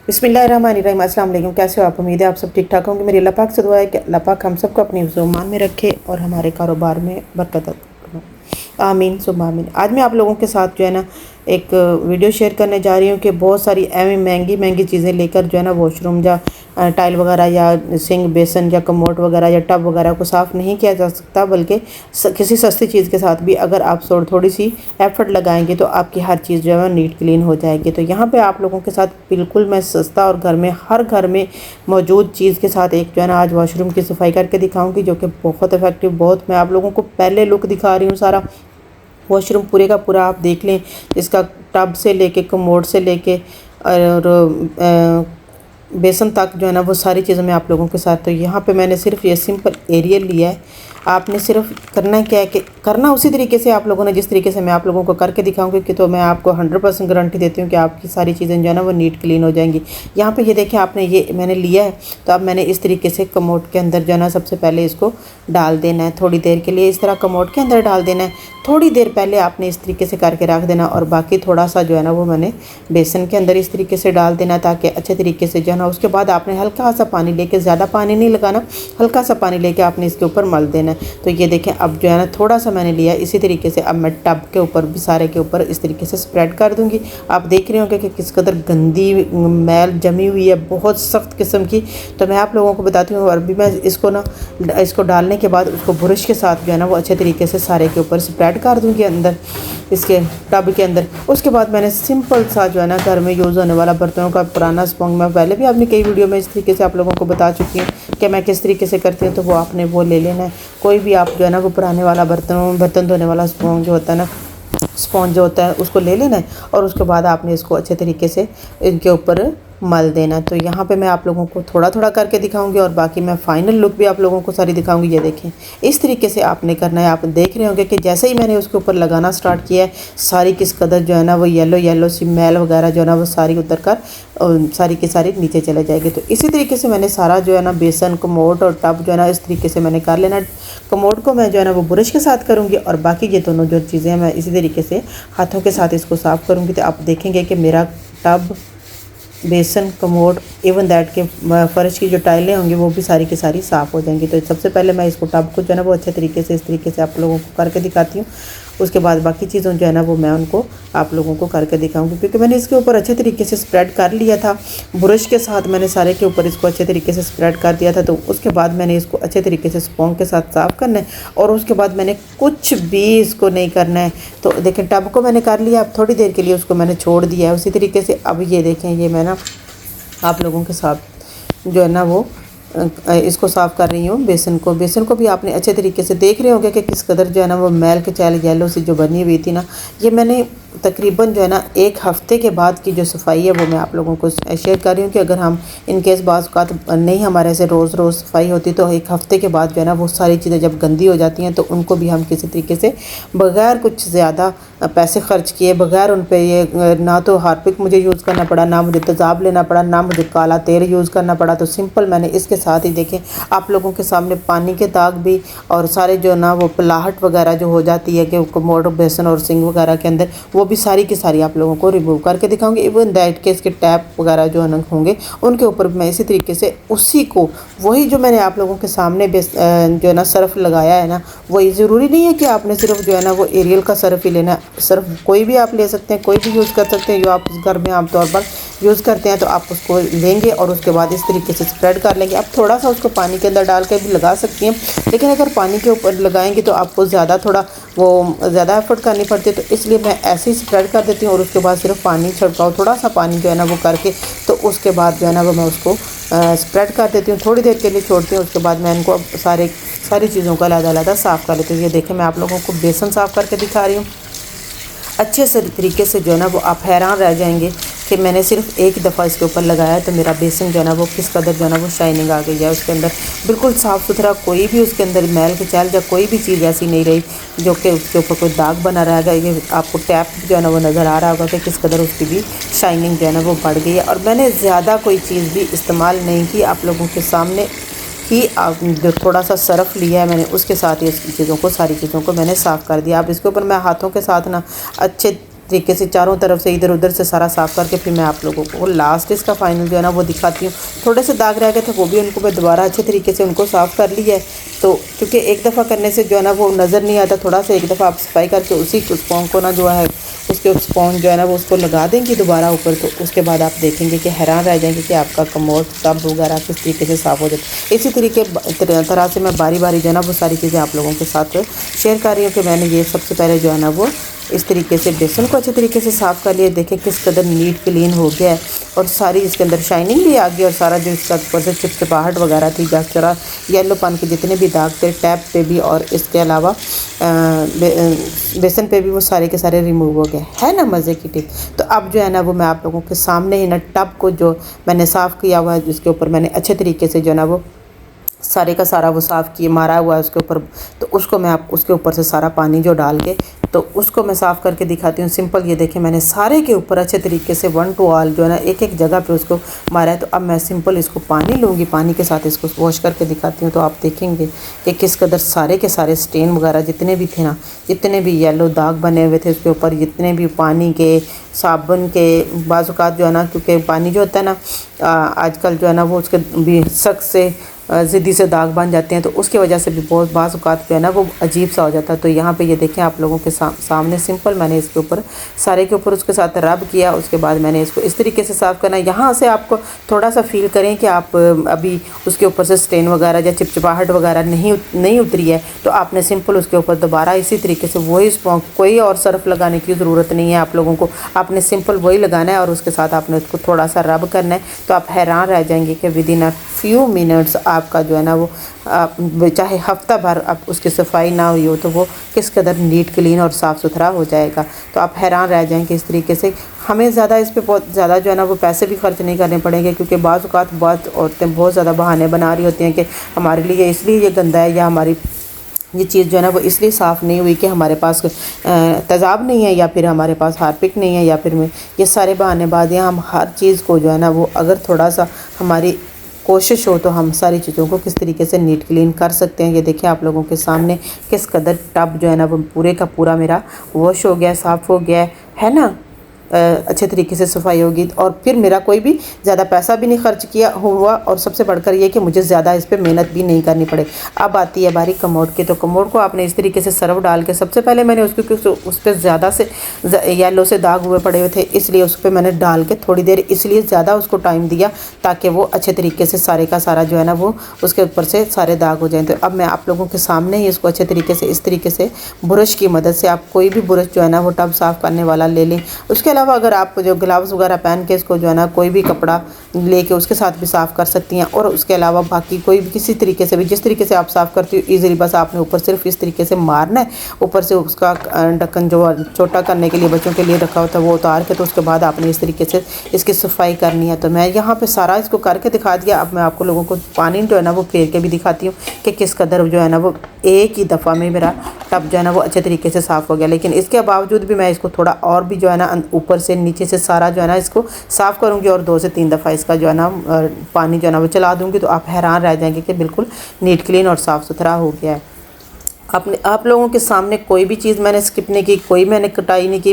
बिस्मिल्लाहिर्रहमानिर्रहीम। अस्सलाम वालेकुम। कैसे हो आप? उम्मीद है आप सब ठीक ठाक होंगे। मेरी अल्लाह पाक से दुआ है कि अल्लाह पाक हम सबको अपनी ईमान में रखे और हमारे कारोबार में बरकत अता। आमीन सुम्मा आमीन। आज मैं आप लोगों के साथ जो है ना एक वीडियो शेयर करने जा रही हूँ कि बहुत सारी एवं महंगी महंगी चीज़ें लेकर जो है ना वॉशरूम या टाइल वगैरह या सिंक बेसन या कमोड वगैरह या टब वगैरह को साफ़ नहीं किया जा सकता, बल्कि किसी सस्ती चीज़ के साथ भी अगर आप थोड़ी सी एफर्ट लगाएंगे तो आपकी हर चीज़ जो है नीट क्लीन हो जाएगी। तो यहाँ पे आप लोगों के साथ बिल्कुल मैं सस्ता और हर घर में मौजूद चीज़ के साथ एक जो है ना आज वॉशरूम की सफाई करके दिखाऊंगी, जो कि बहुत इफेक्टिव, बहुत मैं आप लोगों को पहले लुक दिखा रही हूँ। सारा वॉशरूम पूरे का पूरा आप देख लें, इसका टब से लेके कमोड से लेके और बेसन तक जो है ना वो सारी चीज़ें मैं आप लोगों के साथ। तो यहाँ पे मैंने सिर्फ ये सिंपल एरियल लिया है। आपने सिर्फ करना क्या है कि करना उसी तरीके से आप लोगों ने जिस तरीके से मैं आप लोगों को करके दिखाऊंगी कि तो मैं आपको 100% गारंटी देती हूँ कि आपकी सारी चीज़ें जो है ना वो नीट क्लीन हो जाएंगी। यहाँ पे ये देखें, आपने ये मैंने लिया है, तो अब मैंने इस तरीके से कमोड के अंदर जो है ना सबसे पहले इसको डाल देना है। थोड़ी देर के लिए इस तरह कमोड के अंदर डाल देना है। थोड़ी देर पहले आपने इस तरीके से करके रख देना और बाकी थोड़ा सा जो है ना वो मैंने बेसन के अंदर इस तरीके से डाल देना ताकि अच्छे तरीके से जो है ना। उसके बाद आपने हल्का सा पानी लेके, ज़्यादा पानी नहीं लगाना, हल्का सा पानी लेके आपने इसके ऊपर मल देना है। तो ये देखें, अब जो है ना थोड़ा सा मैंने लिया, इसी तरीके से अब मैं टब के ऊपर भी सारे के ऊपर इस तरीके से स्प्रेड कर दूंगी। आप देख रहे होंगे कि किस कदर गंदी मैल जमी हुई है, बहुत सख्त किस्म की। तो मैं आप लोगों को बताती हूँ। और भी मैं इसको डालने के बाद उसको ब्रश के साथ जो है ना वो अच्छे तरीके से सारे के ऊपर स्प्रेड कर दूंगी अंदर इसके टब के अंदर। उसके बाद मैंने सिंपल सा जो है ना घर में यूज़ होने वाला बर्तनों का पुराना स्पॉन्ज, मैं पहले भी आपने कई वीडियो में इस तरीके से आप लोगों को बता चुकी हूँ कि मैं किस तरीके से करती हूँ। तो वो आपने वो ले लेना है। कोई भी आप जो है ना वो पुराने वाला बर्तन धोने वाला स्पॉन्ज जो होता है ना, स्पॉन्ज जो होता है उसको ले लेना है और उसके बाद आपने इसको अच्छे तरीके से इनके ऊपर मल देना। तो यहाँ पे मैं आप लोगों को थोड़ा थोड़ा करके दिखाऊंगी और बाकी मैं फाइनल लुक भी आप लोगों को सारी दिखाऊंगी। ये देखें, इस तरीके से आपने करना है। आप देख रहे होंगे कि जैसे ही मैंने उसके ऊपर लगाना स्टार्ट किया है, सारी किस कदर जो है ना वो येलो सी मैल वगैरह जो है ना वो सारी उतर कर सारी की सारी नीचे चले जाएगी। तो इसी तरीके से मैंने सारा जो है ना बेसन, कमोड और टब जो है ना इस तरीके से मैंने कर लेना। कमोड को मैं जो है ना वो ब्रश के साथ करूँगी और बाकी ये दोनों जो चीज़ें हैं मैं इसी तरीके से हाथों के साथ इसको साफ़ करूँगी। तो आप देखेंगे कि मेरा टब, बेसन, कमोड, इवन दैट के फ़र्श की जो टाइलें होंगी वो भी सारी की सारी साफ़ हो जाएंगी। तो सबसे पहले मैं इसको टब को जो है ना वो अच्छे तरीके से इस तरीके से आप लोगों को करके दिखाती हूँ। उसके बाद बाकी चीज़ों जो है ना वो मैं उनको आप लोगों को करके दिखाऊंगी, क्योंकि मैंने इसके ऊपर अच्छे तरीके से स्प्रेड कर लिया था। ब्रश के साथ मैंने सारे के ऊपर इसको अच्छे तरीके से स्प्रेड कर दिया था। तो उसके बाद मैंने इसको अच्छे तरीके से स्पॉन्ज के साथ साफ़ करना है और उसके बाद मैंने कुछ भी इसको नहीं करना है। तो देखें, टब को मैंने कर लिया, अब थोड़ी देर के लिए उसको मैंने छोड़ दिया है उसी तरीके से। अब ये देखें, ये मैं ना आप लोगों के साथ जो है ना वो इसको साफ़ कर रही हूँ। बेसन को भी आपने अच्छे तरीके से देख रहे होंगे कि किस कदर जो है ना वो मैल के चैल येलो सी जो बनी हुई थी ना। ये मैंने तकरीबन जो है ना 1 हफ़्ते के बाद की जो सफाई है वो मैं आप लोगों को शेयर कर रही हूँ कि अगर हम इनकेस बाज़ का नहीं हमारे से रोज़ सफाई होती तो 1 हफ़्ते के बाद जो है ना वो सारी चीज़ें जब गंदी हो जाती हैं तो उनको भी हम किसी तरीके से बग़ैर कुछ ज़्यादा पैसे ख़र्च किए, बग़ैर उन पर ये ना तो हार्पिक मुझे यूज़ करना पड़ा, ना मुझे तेज़ाब लेना पड़ा, ना मुझे काला तेल यूज़ करना पड़ा। तो सिंपल मैंने इसके साथ ही देखें आप लोगों के सामने पानी के दाग भी और सारे जो ना वो पिलाहट वगैरह जो हो जाती है कि कमोड, बेसन और सिंक वगैरह के अंदर, वो भी सारी की सारी आप लोगों को रिमूव करके दिखाऊंगी। इवन दैट के इसके टैप वगैरह जो होंगे उनके ऊपर मैं इसी तरीके से उसी को वही जो मैंने आप लोगों के सामने जो है ना सर्फ लगाया है ना, वही ज़रूरी नहीं है कि आपने सिर्फ जो है ना वो एरियल का सर्फ ही लेना। सर्फ कोई भी आप ले सकते हैं, कोई भी यूज़ कर सकते हैं जो आप घर में आमतौर पर यूज़ करते हैं। तो आप उसको लेंगे और उसके बाद इस तरीके से स्प्रेड कर लेंगे। आप थोड़ा सा उसको पानी के अंदर डाल के भी लगा सकती हैं, लेकिन अगर पानी के ऊपर लगाएंगे तो आपको ज़्यादा एफर्ट करनी पड़ती है। तो इसलिए मैं ऐसे ही स्प्रेड कर देती हूँ और उसके बाद सिर्फ पानी छिड़काओ, थोड़ा सा पानी जो है ना वो करके, तो उसके बाद जो है ना वो मैं उसको स्प्रेड कर देती हूँ, थोड़ी देर के लिए छोड़ती हूँ। उसके बाद मैं इनको सारी चीज़ों को अलग-अलग साफ़ कर लेती हूँ। ये देखें, मैं आप लोगों को बेसन साफ़ करके दिखा रही हूँ अच्छे से तरीके से। जो है ना वो आप हैरान रह जाएंगे कि मैंने सिर्फ एक दफ़ा इसके ऊपर लगाया तो मेरा बेसन जो है ना वो किस कदर जो है ना वो शाइनिंग आ गई है। उसके अंदर बिल्कुल साफ़ सुथरा, कोई भी उसके अंदर मैल के चैल या कोई भी चीज़ ऐसी नहीं रही जो कि उसके ऊपर कोई दाग बना रहेगा। ये आपको टैप जो है ना वो नज़र आ रहा होगा कि किस कदर उसकी भी शाइनिंग जो है ना वो बढ़ गई है। और मैंने ज़्यादा कोई चीज़ भी इस्तेमाल नहीं की, आप लोगों के सामने ही जो थोड़ा सा सरफ लिया है मैंने उसके साथ ही सारी चीज़ों को मैंने साफ़ कर दिया। अब इसके ऊपर मैं हाथों के साथ ना अच्छे तरीके से चारों तरफ से इधर उधर से सारा साफ़ करके फिर मैं आप लोगों को लास्ट इसका फाइनल जो है ना वो दिखाती हूँ। थोड़े से दाग रह गए थे, वो भी उनको मैं दोबारा अच्छे तरीके से उनको साफ़ कर लिया है। तो क्योंकि एक दफ़ा करने से जो है ना वो नज़र नहीं आता, थोड़ा सा एक दफ़ा आप सफाई करके उसी स्पॉन्ज को ना जो है उसके स्पॉन्ज जो है ना वो उसको लगा देंगे दोबारा ऊपर, तो उसके बाद आप देखेंगे कि हैरान रह जाएंगे कि आपका कमोड टब वगैरह किस तरीके से साफ़ हो जाए। इसी तरह से मैं बारी बारी जो है ना वो सारी चीज़ें आप लोगों के साथ शेयर कर रही हूँ कि मैंने ये सबसे पहले जो है ना वो इस तरीके से बेसन को अच्छे तरीके से साफ़ कर लिया। देखें किस कदर नीट क्लीन हो गया है और सारी इसके अंदर शाइनिंग भी आ गई और सारा जो इसका ऊपर से चिपचिपाहट वगैरह थी, जरा येलोपन के जितने भी दाग थे टैप पे भी और इसके अलावा बेसन पे भी, वो सारे के सारे रिमूव हो गए। है ना मज़े की टिप। तो अब जो है ना वो मैं आप लोगों के सामने ही ना टब को जो मैंने साफ़ किया हुआ है, जिसके ऊपर मैंने अच्छे तरीके से जो है ना वो सारे का सारा वो साफ़ किए मारा हुआ है उसके ऊपर, तो उसको मैं आप उसके ऊपर से सारा पानी जो डाल के तो उसको मैं साफ़ करके दिखाती हूँ। सिंपल ये देखें मैंने सारे के ऊपर अच्छे तरीके से 1 to all जो है ना एक एक जगह पे उसको मारा है। तो अब मैं सिंपल इसको पानी लूँगी, पानी के साथ इसको वॉश करके दिखाती हूँ। तो आप देखेंगे कि किस कदर सारे के सारे स्टेन वगैरह जितने भी थे ना, जितने भी येलो दाग बने हुए थे उसके ऊपर, जितने भी पानी के साबुन के बाज़ औक़ात जो है ना, क्योंकि पानी जो होता है ना आजकल जो है ना वो उसके भी सख्त से ज़िद्दी से दाग बन जाते हैं, तो उसकी वजह से भी बहुत बाज़ औक़ात जो है ना वो अजीब सा हो जाता है। तो यहाँ पे ये देखें आप लोगों के सामने सिंपल मैंने इसके ऊपर सारे के ऊपर उसके साथ रब किया। उसके बाद मैंने इसको इस तरीके से साफ़ करना है। यहाँ से आपको थोड़ा सा फील करें कि आप अभी उसके ऊपर से स्टेन वगैरह या चिपचिपाहट वगैरह नहीं उतरी है, तो आपने सिंपल उसके ऊपर दोबारा इसी तरीके से वही स्पॉन्ज, कोई और सर्फ लगाने की ज़रूरत नहीं है आप लोगों को, आपने सिंपल वही लगाना है और उसके साथ आपने उसको थोड़ा सा रब करना है। तो आप हैरान रह जाएंगे कि with in a few minutes आपका जो है ना वो चाहे हफ्ता भर आप उसकी सफाई ना हुई हो तो वो किस कदर नीट क्लीन और साफ़ सुथरा हो जाएगा। तो आप हैरान रह जाएंगे इस तरीके से। हमें ज़्यादा इस पे बहुत ज़्यादा जो है ना वो पैसे भी खर्च नहीं करने पड़ेंगे, क्योंकि बाज़ औक़ात बहुत औरतें बहुत ज़्यादा बहाने बना रही होती हैं कि हमारे लिए इसलिए ये गंदा है या हमारी ये चीज़ जो है ना वो इसलिए साफ़ नहीं हुई कि हमारे पास तेज़ाब नहीं है या फिर हमारे पास हार्पिक नहीं है या फिर ये सारे बहानेबाज़ी हैं। हम हर चीज़ को जो है ना वो अगर थोड़ा सा हमारी कोशिश हो तो हम सारी चीज़ों को किस तरीके से नीट क्लीन कर सकते हैं। ये देखिए आप लोगों के सामने किस कदर टब जो है ना वो पूरे का पूरा मेरा वॉश हो गया, साफ़ हो गया है ना, अच्छे तरीके से सफाई होगी। और फिर मेरा कोई भी ज़्यादा पैसा भी नहीं खर्च किया हुआ और सबसे बढ़कर ये कि मुझे ज़्यादा इस पर मेहनत भी नहीं करनी पड़े। अब आती है बारी कमोड की। तो कमोड को आपने इस तरीके से सर्फ डाल के, सबसे पहले मैंने उसको उस पर ज़्यादा से येलो से दाग हुए पड़े हुए थे, इसलिए उस पर मैंने डाल के थोड़ी देर इसलिए ज़्यादा उसको टाइम दिया ताकि वो अच्छे तरीके से सारे का सारा जो है ना वो उसके ऊपर से सारे दाग हो जाएँ। तो अब मैं आप लोगों के सामने ही इसको अच्छे तरीके से इस तरीके से ब्रश की मदद से, आप कोई भी ब्रश जो है ना वो टब साफ़ करने वाला ले लें। उसके अलावा अगर आप जो ग्लव्स वगैरह पहन के इसको जो है ना कोई भी कपड़ा लेके उसके साथ भी साफ़ कर सकती हैं। और उसके अलावा बाकी कोई भी किसी तरीके से भी, जिस तरीके से आप साफ़ करती हो ईज़िली, बस आपने ऊपर सिर्फ इस तरीके से मारना है, ऊपर से उसका ढक्कन जो छोटा करने के लिए बच्चों के लिए रखा होता है वो उतार के, तो उसके बाद आपने इस तरीके से इसकी सफाई करनी है। तो मैं यहाँ पे सारा इसको करके दिखा दिया। अब मैं आपको लोगों को पानी जो है ना वो फेर के भी दिखाती हूँ कि किस कदर जो है ना वो एक ही दफ़ा में मेरा टब जो है ना वो अच्छे तरीके से साफ़ हो गया। लेकिन इसके बावजूद भी मैं इसको थोड़ा और भी जो है ना ऊपर से नीचे से सारा जो है ना इसको साफ़ करूँगी और 2 से 3 दफ़ा इसका जो है ना पानी जो है ना वो चला दूँगी। तो आप हैरान रह जाएंगे कि बिल्कुल नीट क्लीन और साफ़ सुथरा हो गया है। आप लोगों के सामने कोई भी चीज़ मैंने स्किप नहीं की, कोई मैंने कटाई नहीं की।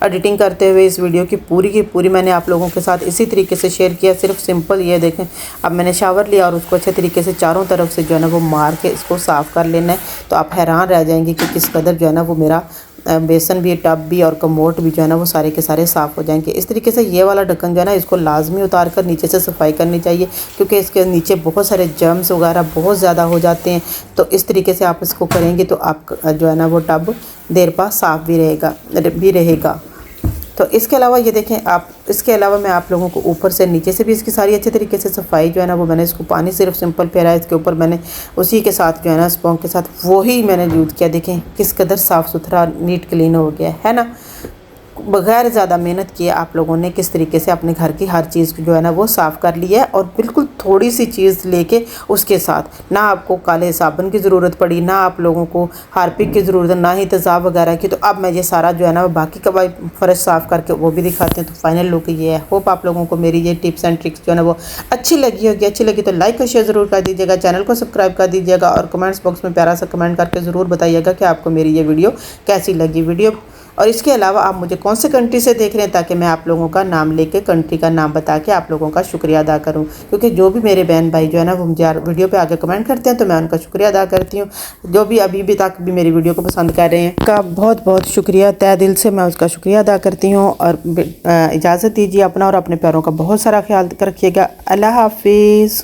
एडिटिंग करते हुए इस वीडियो की पूरी मैंने आप लोगों के साथ इसी तरीके से शेयर किया। सिर्फ सिंपल ये देखें, अब मैंने शावर लिया और उसको अच्छे तरीके से चारों तरफ से जो है ना वो मार के इसको साफ़ कर लेना है। तो आप हैरान रह जाएंगे कि किस कदर जो है ना वो मेरा बेसन भी, टब भी और कमोड भी जो है ना वो सारे के सारे साफ़ हो जाएंगे। इस तरीके से ये वाला ढक्कन जो है ना इसको लाजमी उतार कर नीचे से सफाई करनी चाहिए, क्योंकि इसके नीचे बहुत सारे जर्म्स वगैरह बहुत ज़्यादा हो जाते हैं। तो इस तरीके से आप इसको करेंगे तो आप जो है ना वो टब देर पा साफ़ भी रहेगा। तो इसके अलावा ये देखें आप, इसके अलावा मैं आप लोगों को ऊपर से नीचे से भी इसकी सारी अच्छे तरीके से सफाई जो है ना वो मैंने इसको पानी सिर्फ सिंपल फेरा है, इसके ऊपर मैंने उसी के साथ जो है ना स्पॉन्ज के साथ वही मैंने यूज़ किया। देखें किस कदर साफ़ सुथरा नीट क्लीन हो गया है ना, बगैर ज़्यादा मेहनत किए आप लोगों ने किस तरीके से अपने घर की हर चीज़ जो है ना वो साफ़ कर लिया है। और बिल्कुल थोड़ी सी चीज़ लेके उसके साथ ना आपको काले साबुन की ज़रूरत पड़ी, ना आप लोगों को हार्पिक की ज़रूरत, ना ही तेज़ाब वगैरह की। तो अब मैं ये सारा जो है ना बाकी का फ़र्श साफ़ करके वो भी दिखाते हैं। तो फाइनल लुक ये है। होप आप लोगों को मेरी ये टिप्स एंड ट्रिक्स जो है ना वो अच्छी लगी होगी। अच्छी लगी तो लाइक और शेयर ज़रूर कर दीजिएगा, चैनल को सब्सक्राइब कर दीजिएगा और कमेंट्स बॉक्स में प्यारा सा कमेंट करके ज़रूर बताइएगा कि आपको मेरी ये वीडियो कैसी लगी। वीडियो और इसके अलावा आप मुझे कौन से कंट्री से देख रहे हैं, ताकि मैं आप लोगों का नाम लेके कंट्री का नाम बता के आप लोगों का शुक्रिया अदा करूं। क्योंकि जो भी मेरे बहन भाई जो है ना वो मुझे वीडियो पे आके कमेंट करते हैं तो मैं उनका शुक्रिया अदा करती हूँ। जो भी अभी भी तक भी मेरी वीडियो को पसंद कर रहे हैं का बहुत बहुत शुक्रिया, तहे दिल से मैं उसका शुक्रिया अदा करती हूँ। और इजाज़त दीजिए, अपना और अपने प्यारों का बहुत सारा ख्याल रखिएगा। अल्लाह हाफिज़।